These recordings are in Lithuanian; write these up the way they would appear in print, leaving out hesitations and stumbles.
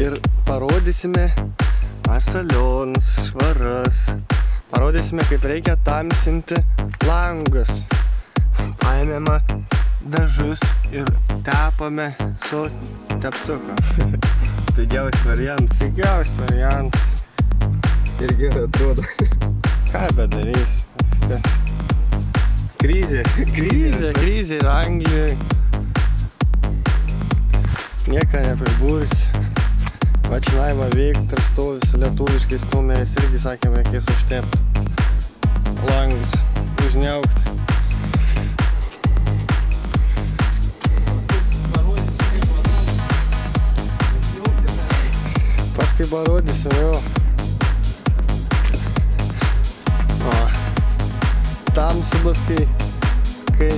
ir parodysime asalionus, švaras. Parodysime, kaip reikia tamsinti langus. Paėmėme dažus ir tepame su teptuku. Pigiausias variantas. Ir gerai atrodo. Ką bedarys? Krizė ir Anglijai. Nieką nepribursi. Vačinavimą veikti ir stovi su lietuviškais numeriais irgi sakėm, reikės užtepti langus, užniaukti. Paskui parodysim, jo. Tamsu bus, kai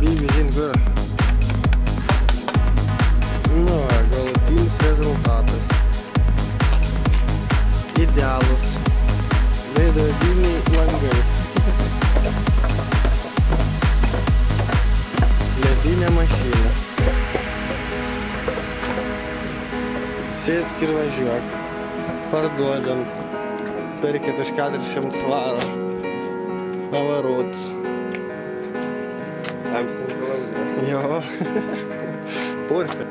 bibi žin kur. Nu, galutinis rezultatas. Idealus. Veidrodiniai langai. Ledinė mašina. Sėsk ir važiuok. Parduodam. Perkit už 400 svarų. Наворот. Там синхронно. Jo. Porka.